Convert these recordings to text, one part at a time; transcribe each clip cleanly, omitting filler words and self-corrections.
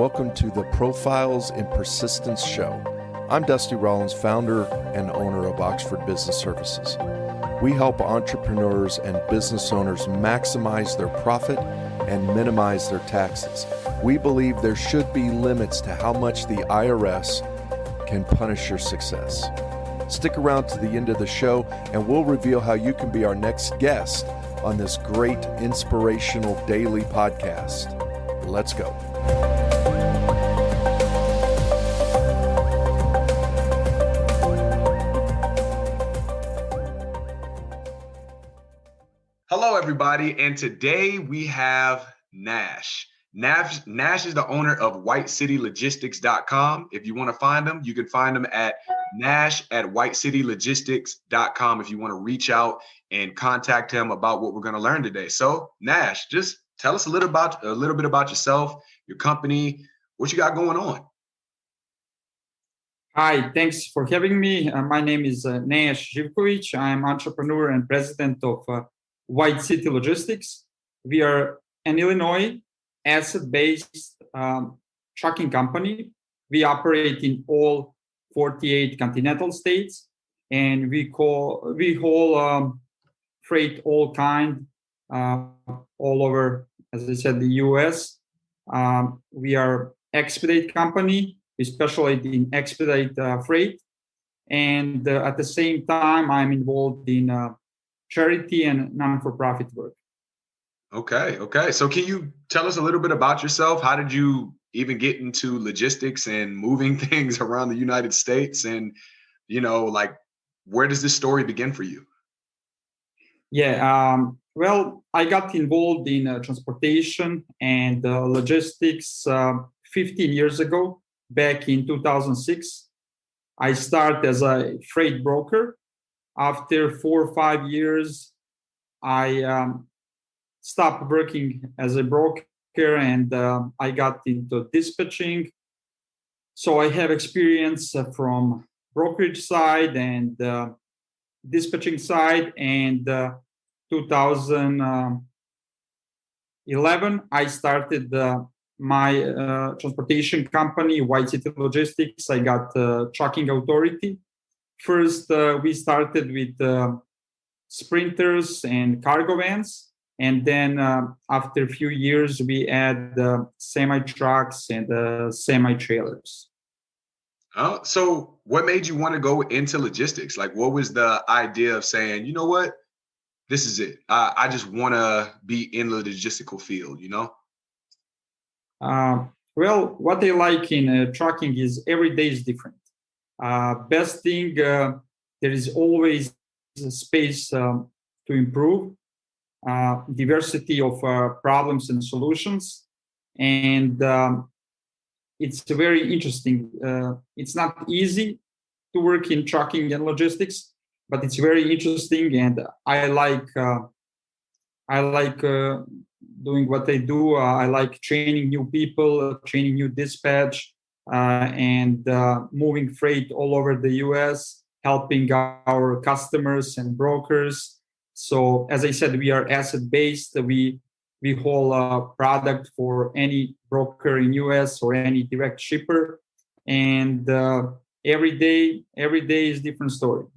Welcome to the Profiles in Persistence Show. I'm Dusty Rollins, founder and owner of Oxford Business Services. We help entrepreneurs and business owners maximize their profit and minimize their taxes. We believe there should be limits to how much the IRS can punish your success. Stick around to the end of the show and we'll reveal how you can be our next guest on this great inspirational daily podcast. Let's go. Hello, everybody, and today we have Nash. Nash is the owner of whitecitylogistics.com. If you want to find him, you can find him at nash@whitecitylogistics.com if you want to reach out and contact him about what we're going to learn today. So, Nash, just tell us a little bit about yourself, your company, what you got going on. Hi, thanks for having me. My name is Nash Zivkovic. I'm entrepreneur and president of White City Logistics. We are an Illinois asset-based trucking company. We operate in all 48 continental states, and we haul freight all kind all over, as I said, the U.S. We are expedite company. We specialize in expedite freight, and at the same time, I'm involved in charity and non-for-profit work. Okay. So can you tell us a little bit about yourself? How did you even get into logistics and moving things around the United States? And, where does this story begin for you? Yeah, well, I got involved in transportation and logistics 15 years ago, back in 2006. I started as a freight broker. After 4 or 5 years, I stopped working as a broker and I got into dispatching. So I have experience from brokerage side and dispatching side. And 2011, I started my transportation company, White City Logistics. I got trucking authority. First, we started with sprinters and cargo vans. And then after a few years, we add semi-trucks and semi-trailers. So what made you want to go into logistics? Like, what was the idea of saying, you know what, this is it. I just want to be in the logistical field, Well, what I like in trucking is every day is different. Best thing, there is always space to improve, diversity of problems and solutions. And it's very interesting. It's not easy to work in trucking and logistics, but it's very interesting. And I like doing what I do. I like training new people, training new dispatch, and moving freight all over the U.S., helping our customers and brokers. So, as I said, we are asset-based. We haul product for any broker in U.S. or any direct shipper, and every day is different story.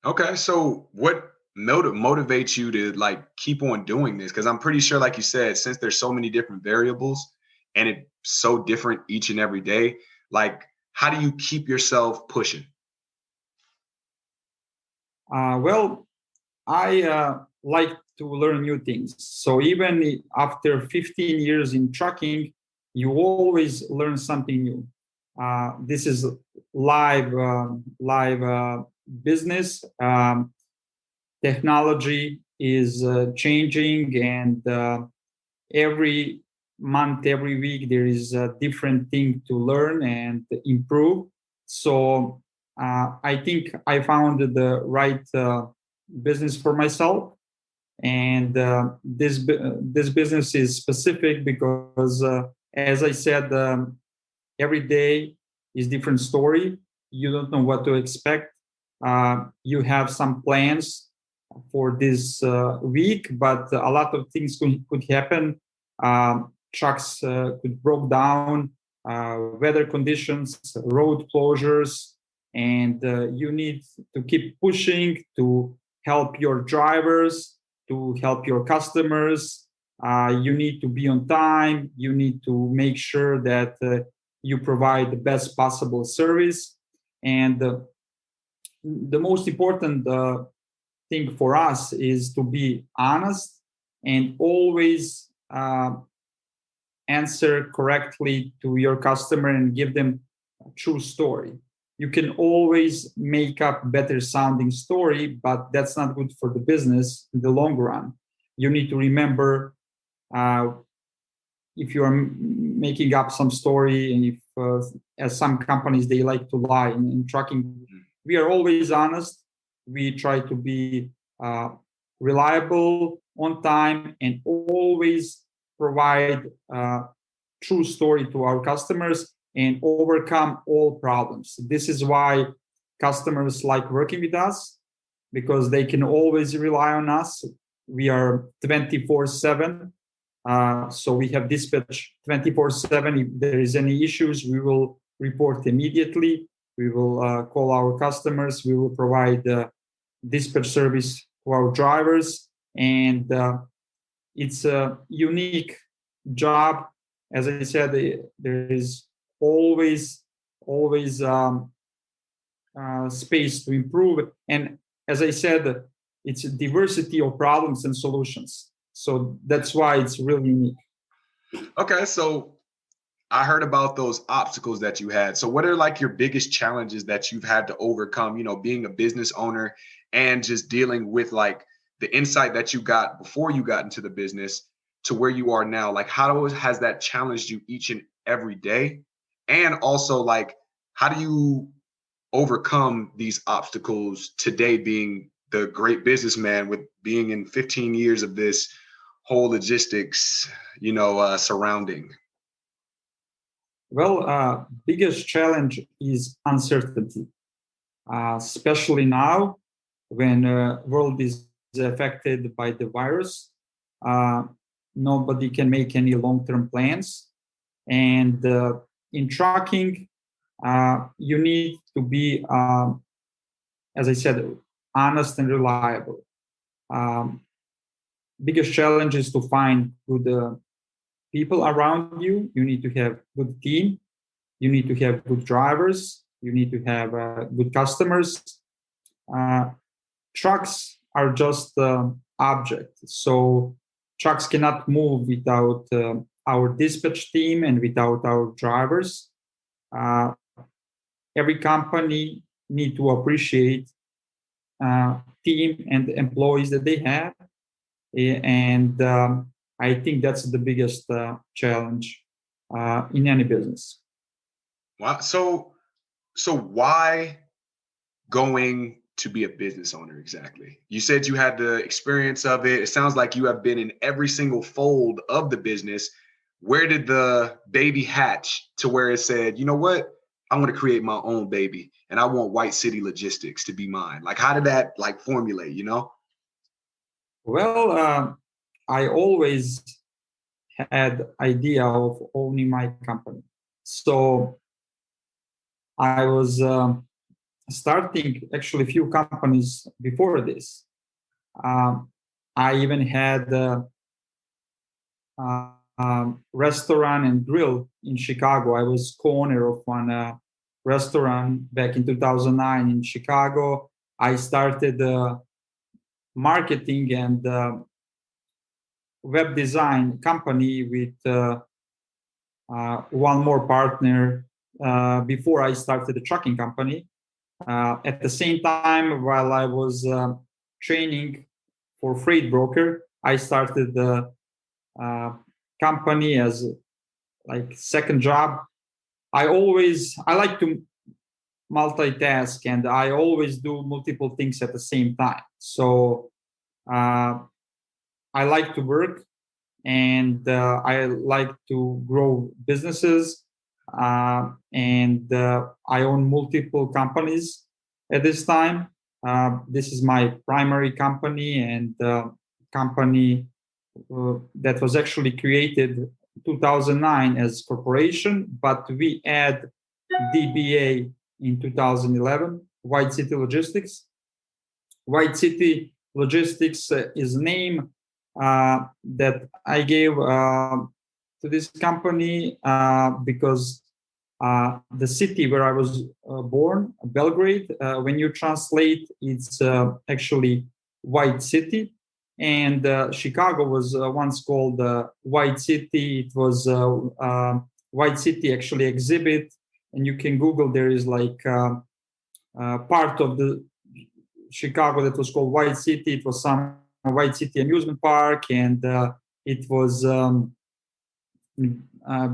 Okay, so what motivates you to keep on doing this? Because I'm pretty sure, like you said, since there's so many different variables and it's so different each and every day, how do you keep yourself pushing? Well, I like to learn new things. So even after 15 years in trucking, you always learn something new. This is live business. Technology is changing, and every month, every week, there is a different thing to learn and improve. So I think I found the right business for myself, and this business is specific because, as I said, every day is different story. You don't know what to expect. You have some plans for this week, but a lot of things could happen. Trucks could break down. weather conditions, road closures, and you need to keep pushing to help your drivers, to help your customers. You need to be on time. You need to make sure that you provide the best possible service. And the most important thing for us is to be honest and always answer correctly to your customer and give them a true story. You can always make up better sounding story, but that's not good for the business in the long run. You need to remember if you are making up some story, and if as some companies they like to lie in trucking, we are always honest. We try to be reliable, on time, and always provide true story to our customers and overcome all problems. This is why customers like working with us, because they can always rely on us. We are 24/7. So we have dispatch 24/7. If there is any issues, we will report immediately. We will call our customers. We will provide dispatch service to our drivers. And it's a unique job. As I said, there is always space to improve. And as I said, it's a diversity of problems and solutions. So that's why it's really unique. Okay, so I heard about those obstacles that you had. So what are like your biggest challenges that you've had to overcome, being a business owner and just dealing with like the insight that you got before you got into the business to where you are now? Like, how has that challenged you each and every day? And also, like, how do you overcome these obstacles today, being the great businessman with being in 15 years of this whole logistics, surrounding? Well, biggest challenge is uncertainty, especially now when world is affected by the virus. Nobody can make any long-term plans. And in trucking, you need to be, as I said, honest and reliable. Biggest challenge is to find good people around you. You need to have good team. You need to have good drivers. You need to have good customers. Trucks are just objects. So trucks cannot move without our dispatch team and without our drivers. Every company need to appreciate team and employees that they have. And I think that's the biggest challenge in any business. Wow. So why going to be a business owner exactly? You said you had the experience of it. It sounds like you have been in every single fold of the business. Where did the baby hatch to where it said, you know what? I want to create my own baby and I want White City Logistics to be mine. Like, how did that like formulate, Well, I always had idea of owning my company. So I was starting actually a few companies before this. I even had a restaurant and grill in Chicago. I was co-owner of one restaurant back in 2009 in Chicago. I started marketing and web design company with one more partner before I started the trucking company. At the same time, while I was training for freight broker, I started the company as like second job. I like to multitask, and I always do multiple things at the same time. So I like to work, and I like to grow businesses. And I own multiple companies at this time. This is my primary company, and company that was actually created 2009 as corporation, but we add DBA in 2011, White City Logistics. White City Logistics is name that I gave to this company because the city where I was born, Belgrade, when you translate, it's actually White City. And Chicago was once called White City. It was White City actually exhibit. And you can Google, there is like part of the Chicago that was called White City. It was some White City amusement park. And it was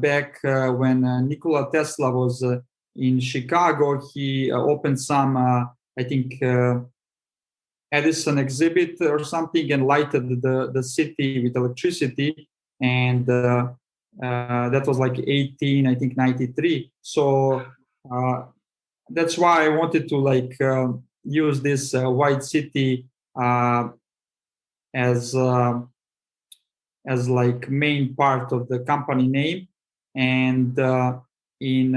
back when Nikola Tesla was in Chicago. He opened some, I think, Edison exhibit or something, and lighted the city with electricity. And that was like 93. So that's why I wanted to like use this White City as like main part of the company name. And in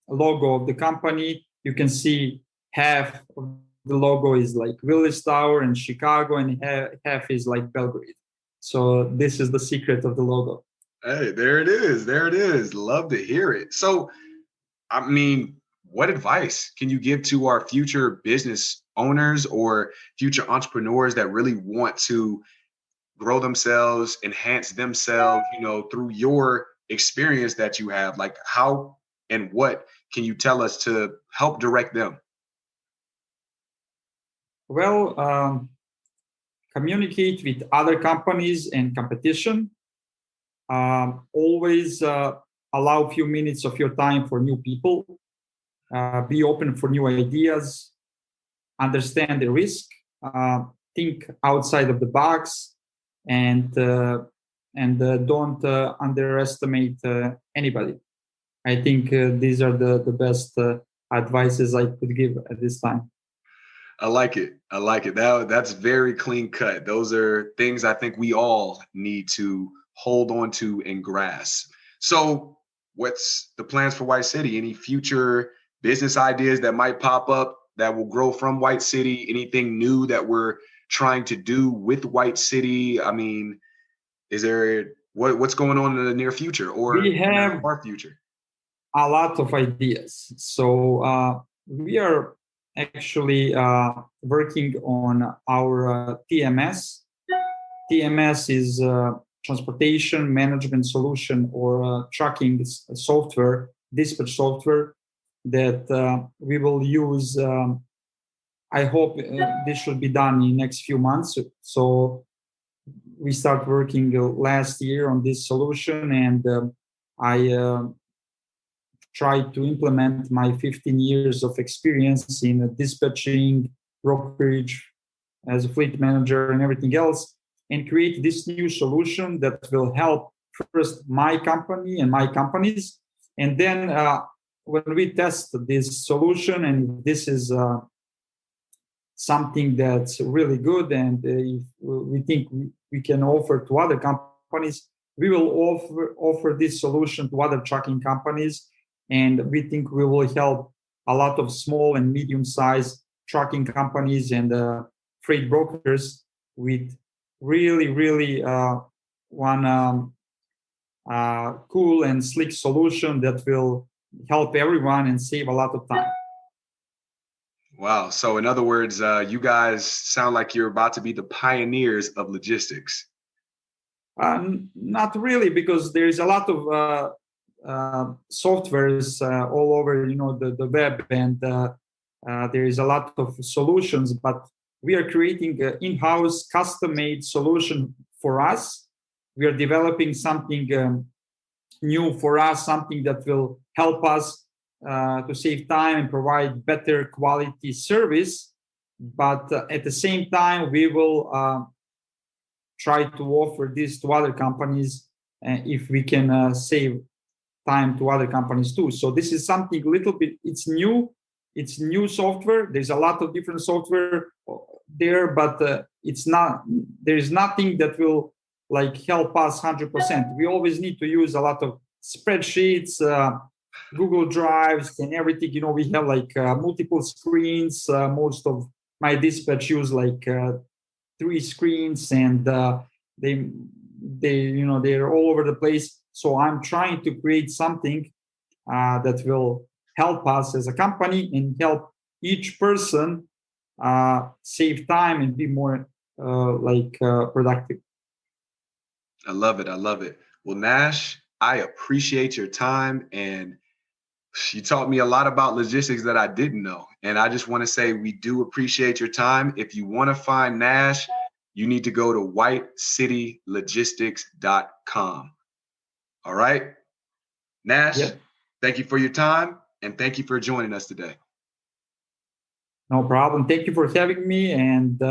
logo of the company, you can see half of the logo is like Willis Tower in Chicago, and half is like Belgrade. So this is the secret of the logo. Hey, there it is. There it is. Love to hear it. So, I mean, what advice can you give to our future business owners or future entrepreneurs that really want to grow themselves, enhance themselves, through your experience that you have? Like, how and what can you tell us to help direct them? Well, communicate with other companies and competition. Always allow a few minutes of your time for new people. Be open for new ideas. Understand the risk. Think outside of the box, and don't underestimate anybody. I think these are the best advices I could give at this time. I like it. I like it. That's very clean cut. Those are things I think we all need to hold on to and grasp. So what's the plans for White City? Any future business ideas that might pop up that will grow from White City? Anything new that we're trying to do with White City? I mean, is there what's going on in the near future or we have in the far future? A lot of ideas. So we are actually working on our TMS. TMS is transportation management solution, or tracking software, dispatch software that we will use. I hope this should be done in next few months. So we start working last year on this solution, and I tried to implement my 15 years of experience in dispatching, brokerage, as a fleet manager and everything else, and create this new solution that will help first my company and my companies. And then when we test this solution, and this is something that's really good, and if we think we can offer to other companies, we will offer this solution to other trucking companies. And we think we will help a lot of small and medium-sized trucking companies and freight brokers with really, really one cool and slick solution that will help everyone and save a lot of time. Wow. So in other words, you guys sound like you're about to be the pioneers of logistics. Not really, because there is a lot of softwares all over, the web, and there is a lot of solutions, but we are creating an in-house custom-made solution for us. We are developing something new for us, something that will help us to save time and provide better quality service. But at the same time, we will try to offer this to other companies if we can save time to other companies too. So this is something a little bit, it's new software. There's a lot of different software there, but there is nothing that will like help us 100%. We always need to use a lot of spreadsheets, Google Drives, and everything. We have like multiple screens. Most of my dispatch use like 3 screens, and they're all over the place. So I'm trying to create something that will help us as a company and help each person save time and be more productive. I love it. I love it. Well, Nash, I appreciate your time, and you taught me a lot about logistics that I didn't know. And I just want to say we do appreciate your time. If you want to find Nash, you need to go to whitecitylogistics.com. All right. Nash, Yep. Thank you for your time, and thank you for joining us today. No problem. Thank you for having me. And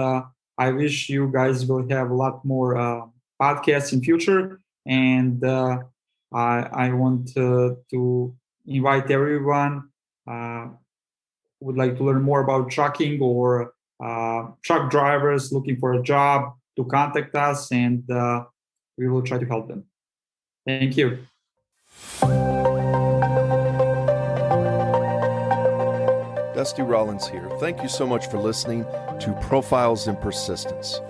I wish you guys will have a lot more podcasts in future. And I want to invite everyone would like to learn more about trucking or truck drivers looking for a job to contact us, and we will try to help them. Thank you. Dusty Rollins here. Thank you so much for listening to Profiles in Persistence.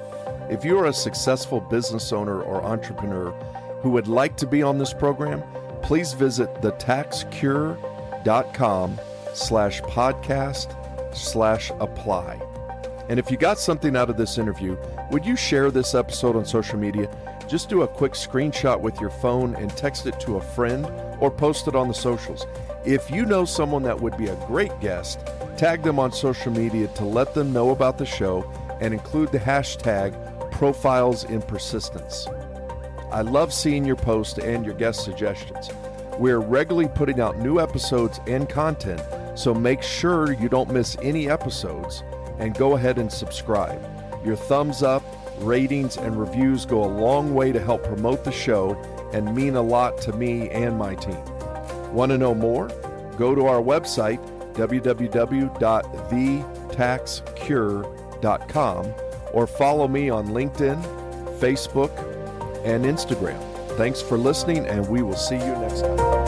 If you are a successful business owner or entrepreneur who would like to be on this program, please visit thetaxcure.com/podcast/apply. And if you got something out of this interview, would you share this episode on social media? Just do a quick screenshot with your phone and text it to a friend or post it on the socials. If you know someone that would be a great guest, tag them on social media to let them know about the show and include the hashtag Profiles in Persistence. I love seeing your posts and your guest suggestions. We're regularly putting out new episodes and content, so make sure you don't miss any episodes and go ahead and subscribe. Your thumbs up, ratings, and reviews go a long way to help promote the show and mean a lot to me and my team. Want to know more? Go to our website, www.thetaxcure.com, or follow me on LinkedIn, Facebook, and Instagram. Thanks for listening, and we will see you next time.